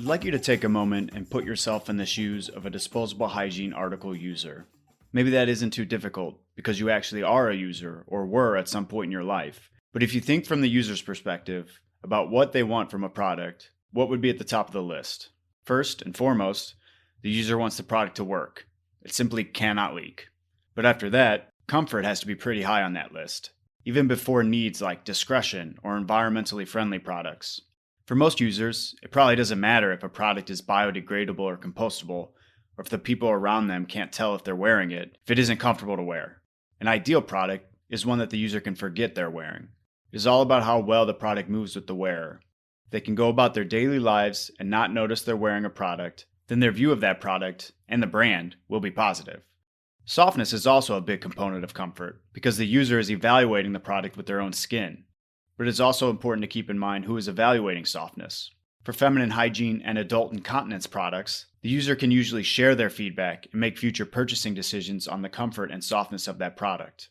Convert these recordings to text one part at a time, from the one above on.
like you to take a moment and put yourself in the shoes of a disposable hygiene article user. Maybe that isn't too difficult because you actually are a user or were at some point in your life. But if you think from the user's perspective about what they want from a product, what would be at the top of the list? First and foremost, the user wants the product to work. It simply cannot leak. But after that, comfort has to be pretty high on that list, even before needs like discretion or environmentally friendly products. For most users, it probably doesn't matter if a product is biodegradable or compostable, or if the people around them can't tell if they're wearing it, if it isn't comfortable to wear. An ideal product is one that the user can forget they're wearing. It is all about how well the product moves with the wearer. If they can go about their daily lives and not notice they're wearing a product, then their view of that product and the brand will be positive. Softness is also a big component of comfort because the user is evaluating the product with their own skin. But it's also important to keep in mind who is evaluating softness. For feminine hygiene and adult incontinence products, the user can usually share their feedback and make future purchasing decisions on the comfort and softness of that product.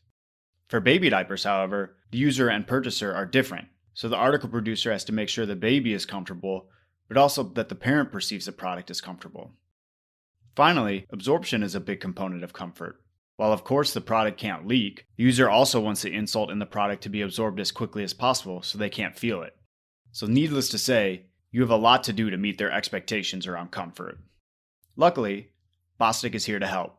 For baby diapers, however, the user and purchaser are different, so the article producer has to make sure the baby is comfortable, but also that the parent perceives the product as comfortable. Finally, absorption is a big component of comfort. While of course the product can't leak, the user also wants the insult in the product to be absorbed as quickly as possible so they can't feel it. So needless to say, you have a lot to do to meet their expectations around comfort. Luckily, Bostik is here to help.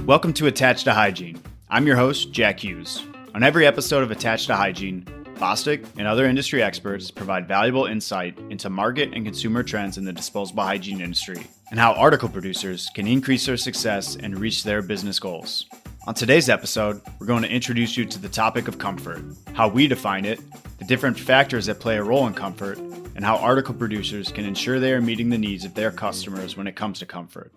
Welcome to Attached to Hygiene. I'm your host, Jack Hughes. On every episode of Attached to Hygiene, Bostik and other industry experts provide valuable insight into market and consumer trends in the disposable hygiene industry and how article producers can increase their success and reach their business goals. On today's episode, we're going to introduce you to the topic of comfort, how we define it, the different factors that play a role in comfort, and how article producers can ensure they are meeting the needs of their customers when it comes to comfort.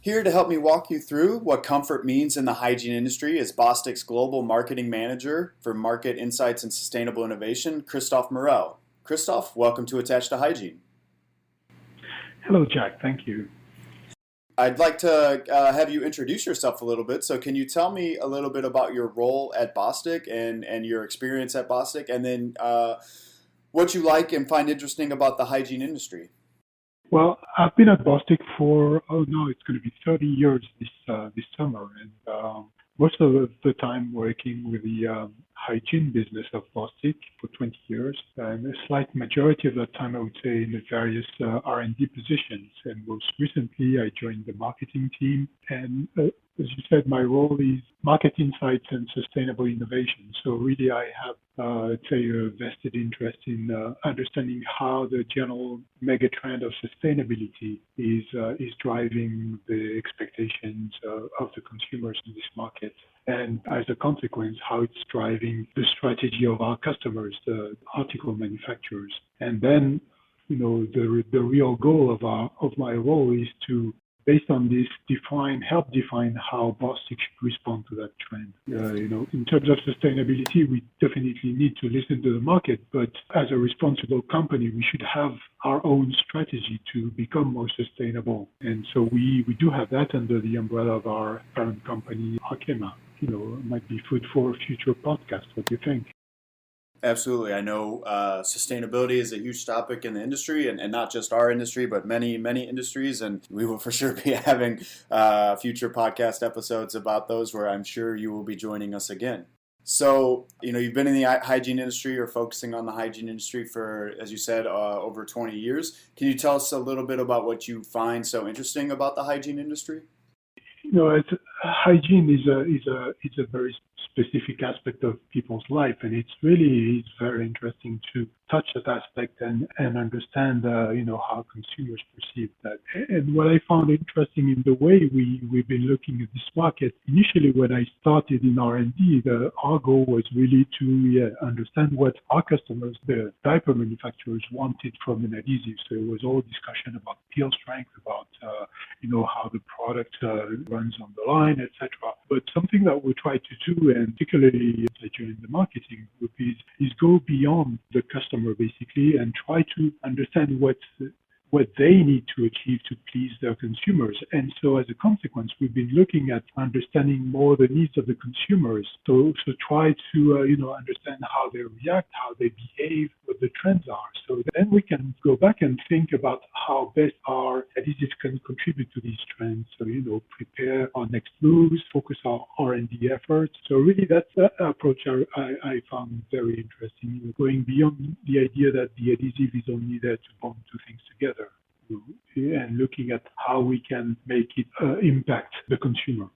Here to help me walk you through what comfort means in the hygiene industry is Bostik's Global Marketing Manager for Market Insights and Sustainable Innovation, Christophe Morel. Christophe, welcome to Attached to Hygiene. Hello, Jack. Thank you. I'd like to have you introduce yourself a little bit. So can you tell me a little bit about your role at Bostik and your experience at Bostik, and then what you like and find interesting about the hygiene industry? Well, I've been at Bostik for, it's going to be 30 years this summer, and most of the time working with the hygiene business of Bostik for 20 years, and a slight majority of that time, I would say, in the various R&D positions. And most recently, I joined the marketing team, and as you said, my role is market insights and sustainable innovation. So really, I have, let's say, a vested interest in understanding how the general mega trend of sustainability is driving the expectations of the consumers in this market. And as a consequence, how it's driving the strategy of our customers, the article manufacturers. And then, the real goal of my role is to, based on this, help define how Bostik should respond to that trend. In terms of sustainability, we definitely need to listen to the market, but as a responsible company, we should have our own strategy to become more sustainable. And so we do have that under the umbrella of our parent company, Arkema. Might be food for a future podcast. What do you think? Absolutely. I know sustainability is a huge topic in the industry, and not just our industry, but many, many industries. And we will for sure be having future podcast episodes about those where I'm sure you will be joining us again. So, you've been in the hygiene industry or focusing on the hygiene industry for, as you said, over 20 years. Can you tell us a little bit about what you find so interesting about the hygiene industry? Hygiene is a very specific aspect of people's life, and it's very interesting to touch that aspect and understand how consumers perceive that. And what I found interesting in the way we've been looking at this market, initially when I started in R&D, our goal was really to understand what our customers, the diaper manufacturers, wanted from an adhesive. So it was all discussion about peel strength, about how the product runs on the line, etc. But something that we try to do, and particularly during the marketing group, is go beyond the customer basically and try to understand what what they need to achieve to please their consumers. And so as a consequence, we've been looking at understanding more the needs of the consumers. So try to, understand how they react, how they behave, what the trends are. So then we can go back and think about how best our adhesives can contribute to these trends. So, prepare our next moves, focus our R&D efforts. So really that's the approach I found very interesting, going beyond the idea that the adhesive is only there to bond two things together, and looking at how we can make it impact the consumer.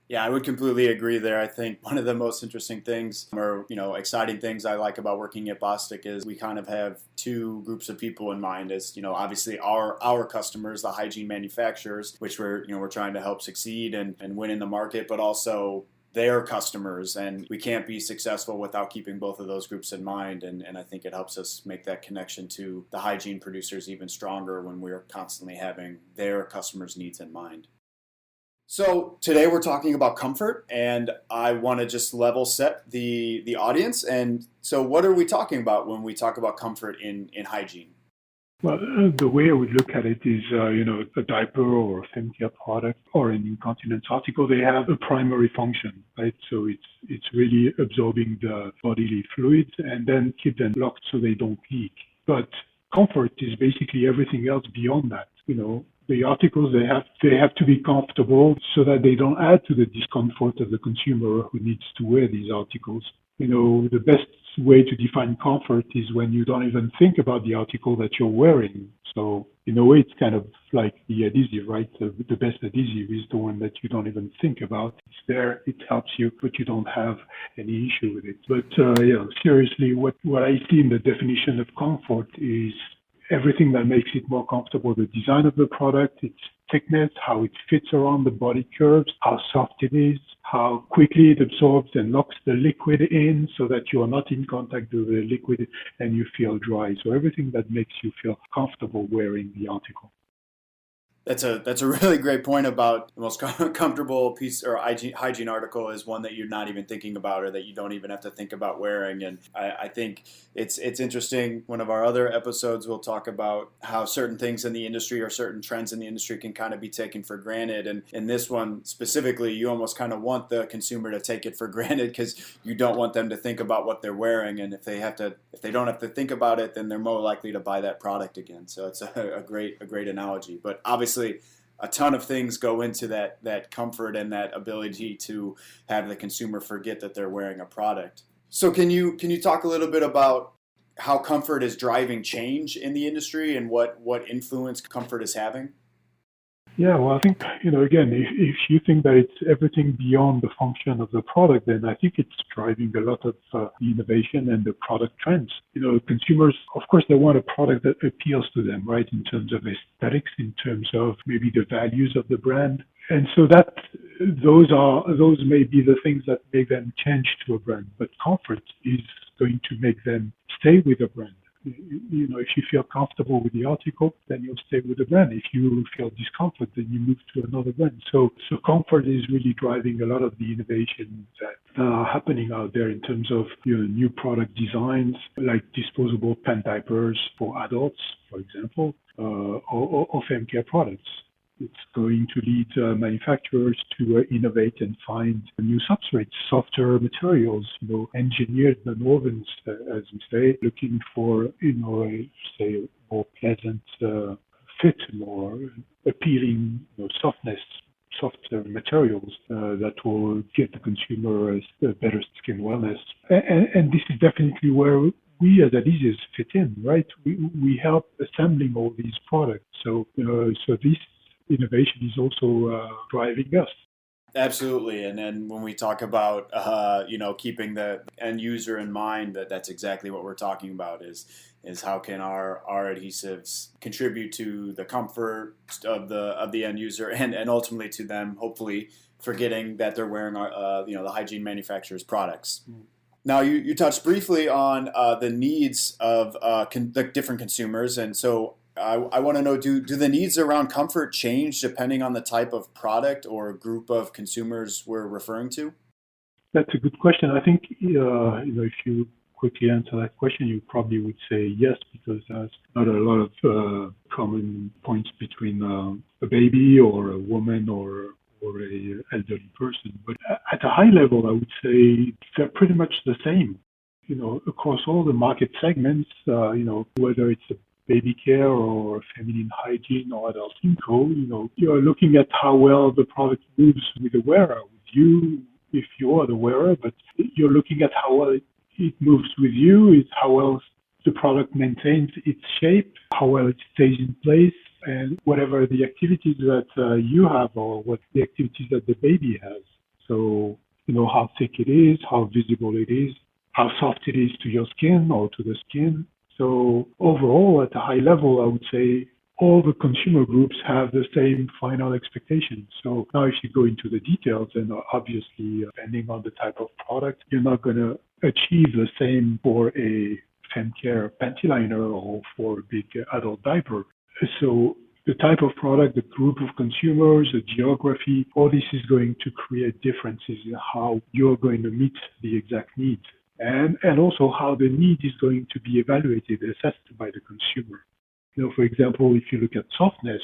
Yeah, I would completely agree there. I think one of the most interesting things or, exciting things I like about working at Bostik is we kind of have two groups of people in mind as, obviously our customers, the hygiene manufacturers, which we're trying to help succeed and win in the market, but also their customers. And we can't be successful without keeping both of those groups in mind. And I think it helps us make that connection to the hygiene producers even stronger when we're constantly having their customers' needs in mind. So today we're talking about comfort, and I want to just level set the audience. And so what are we talking about when we talk about comfort in hygiene? Well, the way I would look at it is, a diaper or a fem care product or an incontinence article, they have a primary function, right? So it's really absorbing the bodily fluids and then keep them locked so they don't leak. But comfort is basically everything else beyond that. The articles they have to be comfortable so that they don't add to the discomfort of the consumer who needs to wear these articles. The best way to define comfort is when you don't even think about the article that you're wearing. So in a way, it's kind of like the adhesive, right? The best adhesive is the one that you don't even think about. It's there, it helps you, but you don't have any issue with it. But seriously, what I see in the definition of comfort is everything that makes it more comfortable, the design of the product, its thickness, how it fits around the body curves, how soft it is, how quickly it absorbs and locks the liquid in so that you are not in contact with the liquid and you feel dry. So everything that makes you feel comfortable wearing the article. That's a really great point about the most comfortable piece or hygiene article is one that you're not even thinking about or that you don't even have to think about wearing. And I think it's interesting. One of our other episodes, we'll talk about how certain things in the industry or certain trends in the industry can kind of be taken for granted. And in this one specifically, you almost kind of want the consumer to take it for granted because you don't want them to think about what they're wearing. And if they don't have to think about it, then they're more likely to buy that product again. So it's a great analogy. But obviously, a ton of things go into that comfort and that ability to have the consumer forget that they're wearing a product. So can you talk a little bit about how comfort is driving change in the industry and what influence comfort is having? Yeah, well, I think, again, if you think that it's everything beyond the function of the product, then I think it's driving a lot of the innovation and the product trends. Consumers, of course, they want a product that appeals to them, right, in terms of aesthetics, in terms of maybe the values of the brand. And so those may be the things that make them change to a brand, but comfort is going to make them stay with a brand. If you feel comfortable with the article, then you'll stay with the brand. If you feel discomfort, then you move to another brand. So comfort is really driving a lot of the innovation that are happening out there in terms of new product designs, like disposable pen diapers for adults, for example, or fem care products. It's going to lead manufacturers to innovate and find new substrates, softer materials, engineered nonwovens, as we say, looking for, say, more pleasant fit, more appealing softness, softer materials that will give the consumer a better skin wellness. And this is definitely where we as adhesives fit in, right? We help assembling all these products. So this innovation is also driving us. Absolutely, and then when we talk about keeping the end user in mind, that's exactly what we're talking about is how can our adhesives contribute to the comfort of the end user and ultimately to them hopefully forgetting that they're wearing the hygiene manufacturer's products. Now, you touched briefly on the needs of the different consumers, and so I want to know, do the needs around comfort change depending on the type of product or group of consumers we're referring to? That's a good question. I think if you quickly answer that question, you probably would say yes, because there's not a lot of common points between a baby or a woman or a elderly person. But at a high level, I would say they're pretty much the same. Across all the market segments, whether it's a baby care or feminine hygiene or adult info, you're looking at how well the product moves with the wearer, with you, if you are the wearer, but you're looking at how well it moves with you, is how well the product maintains its shape, how well it stays in place, and whatever the activities that you have or what the activities that the baby has. So, how thick it is, how visible it is, how soft it is to your skin or to the skin. So overall, at a high level, I would say all the consumer groups have the same final expectations. So now if you go into the details, and obviously, depending on the type of product, you're not going to achieve the same for a femcare panty liner or for a big adult diaper. So the type of product, the group of consumers, the geography, all this is going to create differences in how you're going to meet the exact needs. And also how the need is going to be evaluated, assessed by the consumer. For example, if you look at softness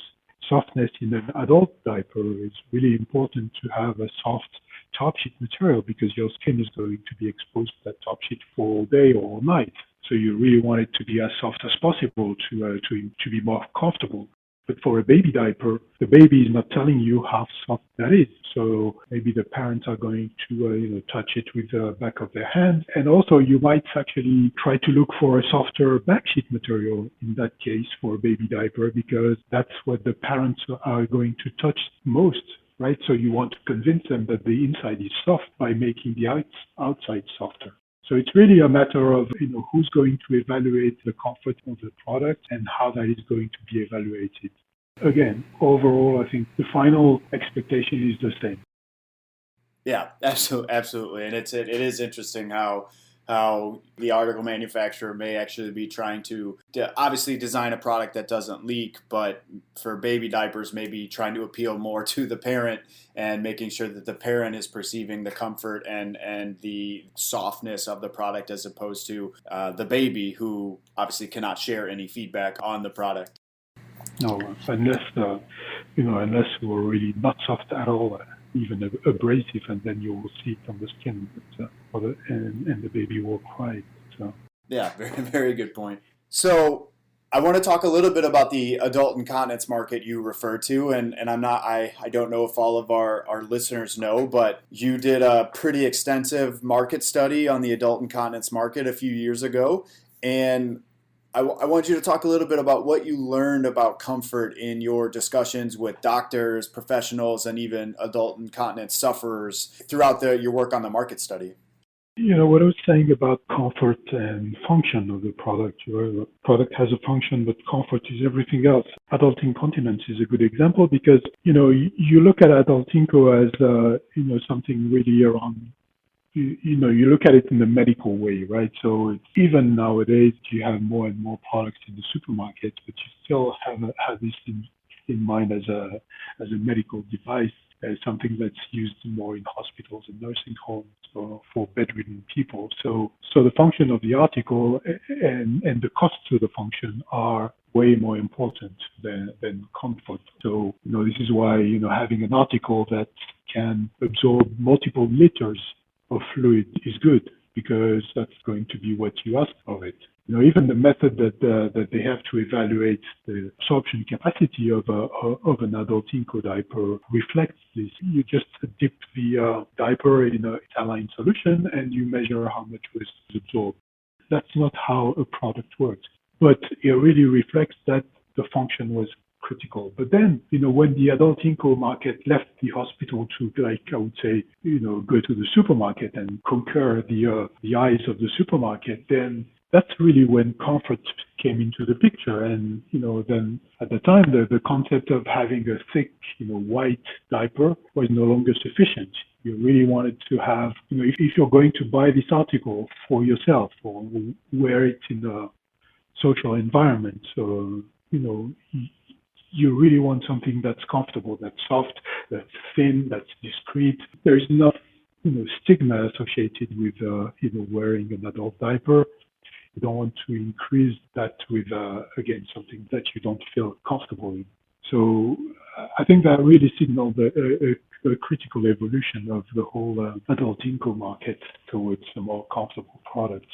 in an adult diaper, it's really important to have a soft top sheet material because your skin is going to be exposed to that top sheet for all day or all night. So you really want it to be as soft as possible to be more comfortable. But for a baby diaper, the baby is not telling you how soft that is. So maybe the parents are going to touch it with the back of their hand. And also you might actually try to look for a softer backsheet material in that case for a baby diaper because that's what the parents are going to touch most, right? So you want to convince them that the inside is soft by making the outside softer. So it's really a matter of who's going to evaluate the comfort of the product and how that is going to be evaluated. Again, overall, I think the final expectation is the same. Yeah, absolutely, and it is interesting how the article manufacturer may actually be trying to obviously design a product that doesn't leak, but for baby diapers, maybe trying to appeal more to the parent and making sure that the parent is perceiving the comfort and the softness of the product as opposed to the baby who obviously cannot share any feedback on the product. No, unless we're really not soft at all, even abrasive, and then you will see it on the skin, and the baby will cry. So. Yeah, very, very good point. So I want to talk a little bit about the adult incontinence market you referred to, and I don't know if all of our listeners know, but you did a pretty extensive market study on the adult incontinence market a few years ago, and I want you to talk a little bit about what you learned about comfort in your discussions with doctors, professionals, and even adult incontinence sufferers throughout your work on the market study. What I was saying about comfort and function of the product. The product has a function, but comfort is everything else. Adult incontinence is a good example because, you look at adult inco as, something really around you look at it in the medical way, right? So even nowadays, you have more and more products in the supermarket, but you still have this in mind as a medical device, as something that's used more in hospitals and nursing homes or for bedridden people. So the function of the article and the costs of the function are way more important than comfort. So, this is why, having an article that can absorb multiple liters of fluid is good because that's going to be what you ask of it. Even the method that they have to evaluate the absorption capacity of an adult inco diaper reflects this. You just dip the diaper in a saline solution and you measure how much was absorbed. That's not how a product works, but it really reflects that the function was critical. But then, when the adult inco market left the hospital to, I would say, go to the supermarket and conquer the eyes of the supermarket, then that's really when comfort came into the picture. And, then at the time, the concept of having a thick, white diaper was no longer sufficient. You really wanted to have, if you're going to buy this article for yourself or wear it in a social environment, so, you really want something that's comfortable, that's soft, that's thin, that's discreet. There's enough stigma associated with wearing an adult diaper. You don't want to increase that with again something that you don't feel comfortable in. So I think that really signaled a critical evolution of the whole adult inco market towards a more comfortable products.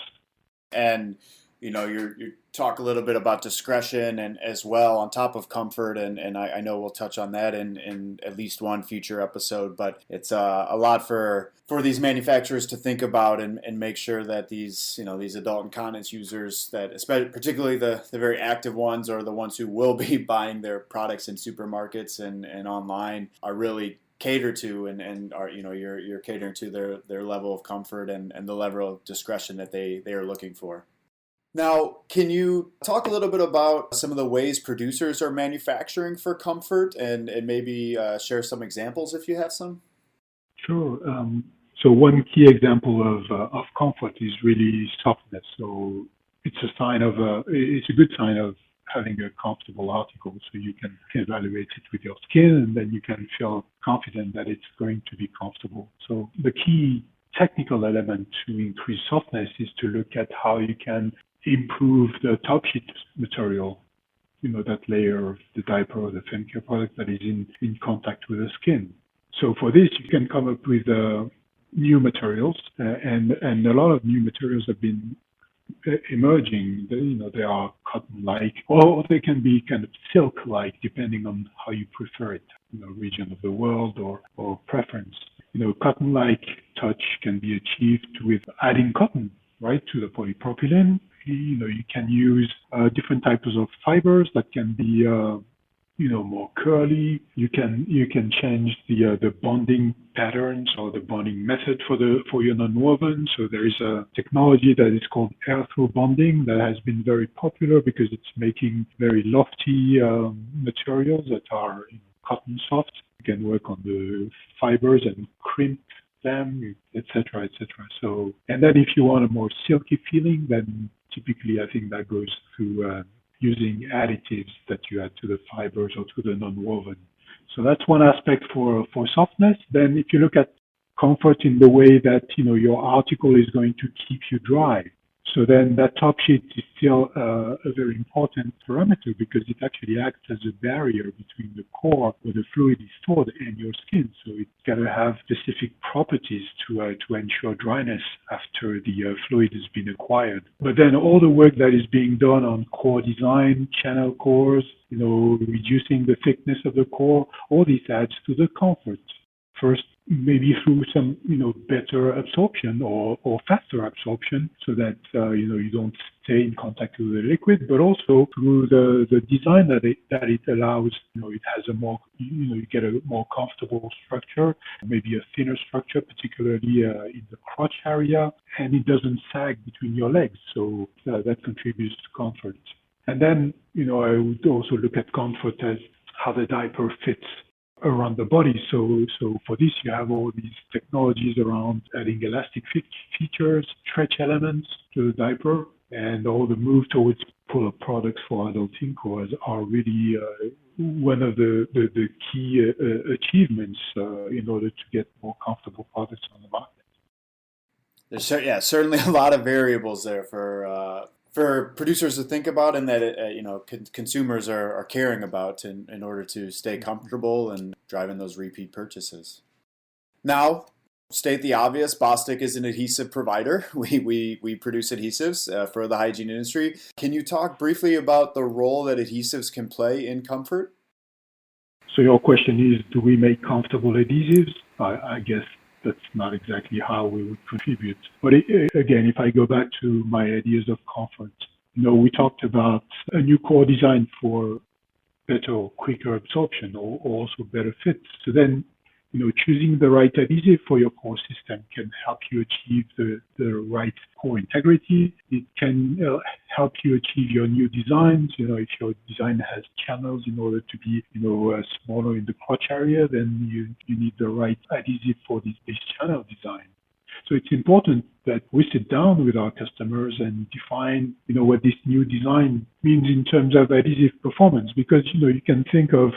And you talk a little bit about discretion and as well on top of comfort, and I know we'll touch on that in at least one future episode. But it's a lot for these manufacturers to think about and make sure that these adult incontinence users, that especially particularly the very active ones or the ones who will be buying their products in supermarkets and online, are really cater to and are you're catering to their level of comfort and the level of discretion that they are looking for. Now, can you talk a little bit about some of the ways producers are manufacturing for comfort and maybe share some examples if you have some? Sure. So one key example of comfort is really softness. So it's a good sign of having a comfortable article, so you can evaluate it with your skin, and then you can feel confident that it's going to be comfortable. So the key technical element to increase softness is to look at how you can improve the top sheet material, that layer of the diaper or the fem care product that is in contact with the skin. So for this, you can come up with new materials, and a lot of new materials have been emerging. They are cotton-like, or they can be kind of silk-like, depending on how you prefer it, region of the world or preference. Cotton-like touch can be achieved with adding cotton, right, to the polypropylene. You can use different types of fibers that can be more curly. You can change the bonding patterns or the bonding method for your nonwoven. So there is a technology that is called air through bonding that has been very popular because it's making very lofty materials that are cotton soft. You can work on the fibers and crimp them, etc., etc. So, and then if you want a more silky feeling, then typically I think that goes through using additives that you add to the fibers or to the nonwoven. So that's one aspect for softness. Then if you look at comfort in the way that, your article is going to keep you dry. So then that top sheet is still a very important parameter because it actually acts as a barrier between the core where the fluid is stored and your skin. So it's got to have specific properties to ensure dryness after the fluid has been acquired. But then all the work that is being done on core design, channel cores, reducing the thickness of the core, all this adds to the comfort. First, maybe through some, better absorption or faster absorption so that, you don't stay in contact with the liquid, but also through the design that it allows, it has a more, you get a more comfortable structure, maybe a thinner structure, particularly in the crotch area, and it doesn't sag between your legs. So that contributes to comfort. And then, I would also look at comfort as how the diaper fits around the body. So for this, you have all these technologies around adding elastic features, stretch elements to the diaper, and all the move towards pull-up products for adult inco are really one of the key achievements in order to get more comfortable products on the market. There's certainly a lot of variables there for producers to think about, and that consumers are caring about in order to stay comfortable and driving those repeat purchases. Now, state the obvious, Bostik is an adhesive provider. We produce adhesives for the hygiene industry. Can you talk briefly about the role that adhesives can play in comfort? So your question is, do we make comfortable adhesives? I guess that's not exactly how we would contribute. But again, if I go back to my ideas of comfort, we talked about a new core design for better or quicker absorption or also better fit. So then, choosing the right adhesive for your core system can help you achieve the right core integrity. It can help you achieve your new designs. If your design has channels in order to be, smaller in the crotch area, then you need the right adhesive for this channel design. So it's important that we sit down with our customers and define, what this new design means in terms of adhesive performance, because, you can think of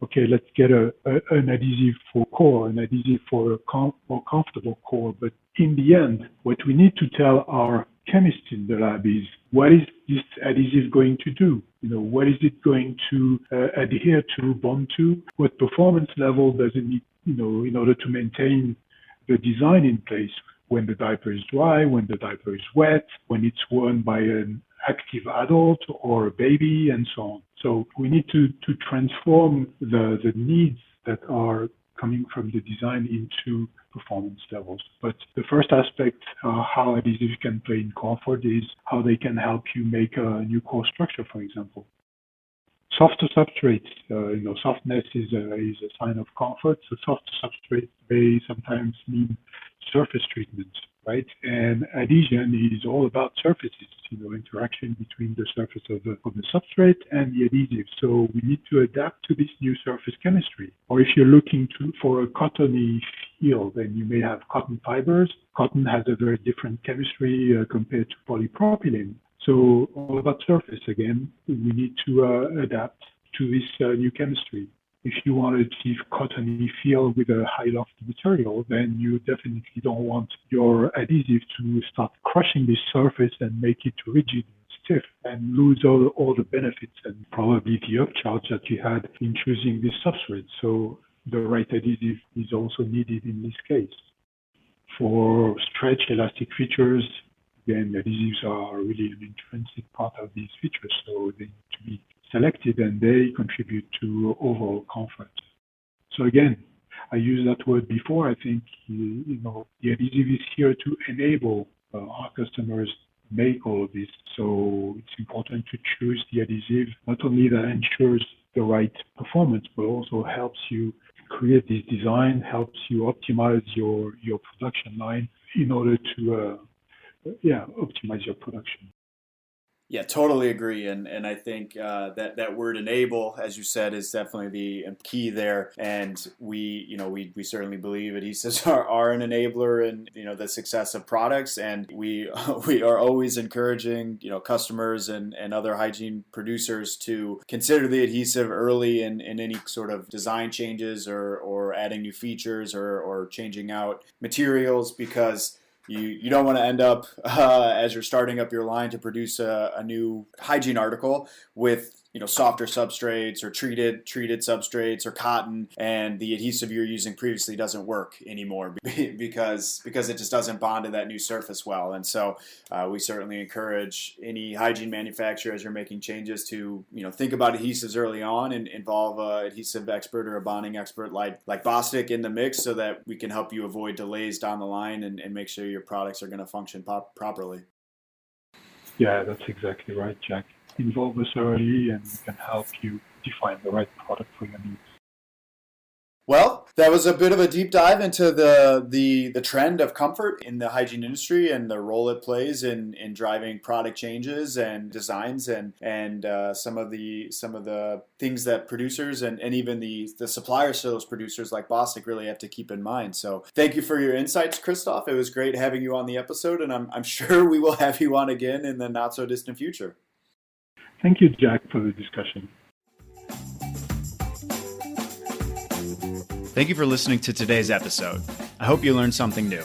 okay, let's get an adhesive for core, an adhesive for a more comfortable core. But in the end, what we need to tell our chemists in the lab is, what is this adhesive going to do? What is it going to adhere to, bond to? What performance level does it need, in order to maintain the design in place when the diaper is dry, when the diaper is wet, when it's worn by an active adult or a baby, and so on. So we need to transform the needs that are coming from the design into performance levels. But the first aspect, how adhesives can play in comfort, is how they can help you make a new core structure, for example. Softer substrates, softness is a sign of comfort. So softer substrates may sometimes mean surface treatment, right? And adhesion is all about surfaces, interaction between the surface of the substrate and the adhesive. So we need to adapt to this new surface chemistry. Or if you're looking for a cottony feel, then you may have cotton fibers. Cotton has a very different chemistry compared to polypropylene. So all about surface again, we need to adapt to this new chemistry. If you want to achieve cottony feel with a high loft material, then you definitely don't want your adhesive to start crushing this surface and make it rigid and stiff and lose all the benefits and probably the upcharge that you had in choosing this substrate. So the right adhesive is also needed in this case. For stretch elastic features, again, adhesives are really an intrinsic part of these features, so they need to be selected and they contribute to overall comfort. So again, I used that word before. I think the adhesive is here to enable our customers make all of this. So it's important to choose the adhesive not only that ensures the right performance, but also helps you create this design, helps you optimize your production line in order to optimize your production. Yeah, totally agree. And I think that word enable, as you said, is definitely the key there. And we certainly believe adhesives are an enabler in, the success of products. And we are always encouraging, customers and other hygiene producers to consider the adhesive early in any sort of design changes or adding new features or changing out materials, because you don't want to end up, as you're starting up your line to produce a new hygiene article, with softer substrates or treated substrates or cotton, and the adhesive you're using previously doesn't work anymore because it just doesn't bond to that new surface well. And so we certainly encourage any hygiene manufacturer, as you're making changes, to think about adhesives early on and involve an adhesive expert or a bonding expert like Bostik in the mix, so that we can help you avoid delays down the line and make sure your products are going to function properly. Yeah, that's exactly right, Jack. Involve us early and we can help you define the right product for your needs. Well, that was a bit of a deep dive into the trend of comfort in the hygiene industry and the role it plays in driving product changes and designs and some of the things that producers and even the suppliers to those producers like Bostik really have to keep in mind. So thank you for your insights, Christophe. It was great having you on the episode, and I'm sure we will have you on again in the not so distant future. Thank you, Jack, for the discussion. Thank you for listening to today's episode. I hope you learned something new.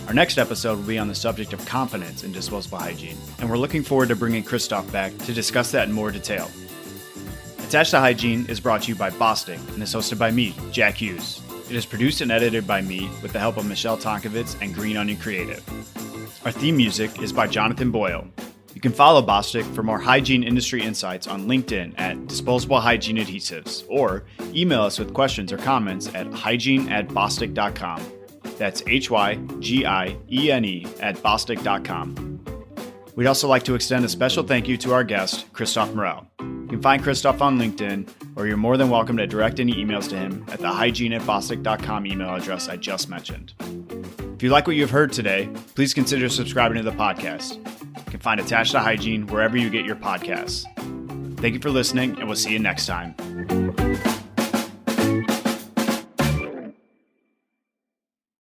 Our next episode will be on the subject of confidence in disposable hygiene, and we're looking forward to bringing Christophe back to discuss that in more detail. Attached to Hygiene is brought to you by Bostik and is hosted by me, Jack Hughes. It is produced and edited by me with the help of Michelle Tonkovitz and Green Onion Creative. Our theme music is by Jonathan Boyle. You can follow Bostik for more hygiene industry insights on LinkedIn at Disposable Hygiene Adhesives, or email us with questions or comments at hygiene@bostik.com. That's HYGIENE@bostik.com. We'd also like to extend a special thank you to our guest, Christophe Morel. You can find Christophe on LinkedIn, or you're more than welcome to direct any emails to him at the hygiene@bostik.com email address I just mentioned. If you like what you've heard today, please consider subscribing to the podcast. You can find Attached to Hygiene wherever you get your podcasts. Thank you for listening, and we'll see you next time.